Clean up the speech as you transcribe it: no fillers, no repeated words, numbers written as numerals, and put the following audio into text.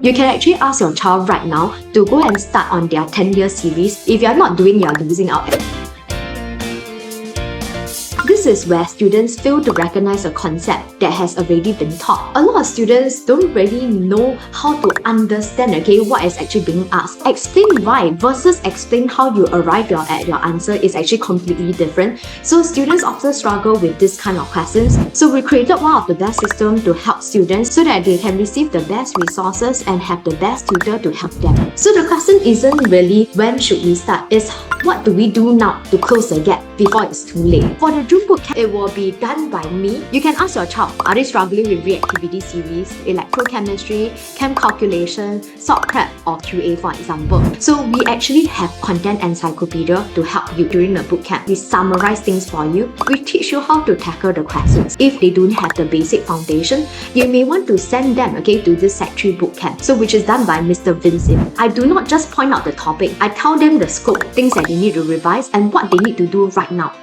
You can actually ask your child right now to go and start on their 10-year series. If you're not doing, you're losing out. This is where students fail to recognize a concept that has already been taught. A lot of students don't really know how to understand, what is actually being asked. Explain why versus explain how you arrive at your answer is actually completely different. So students often struggle with this kind of questions. So we created one of the best systems to help students so that they can receive the best resources and have the best tutor to help them. So the question isn't really when should we start, it's what do we do now to close the gap before it's too late. For the June bootcamp, it will be done by me. You can ask your child, are they struggling with reactivity series, electrochemistry, chem calculation, salt prep, or QA for example. So we actually have content encyclopedia to help you during the bootcamp. We summarize things for you. We teach you how to tackle the questions. If they don't have the basic foundation, you may want to send them to this Set 3 bootcamp, so which is done by Mr. Vincent. I do not just point out the topic, I tell them the scope, things that they need to revise, and what they need to do right now.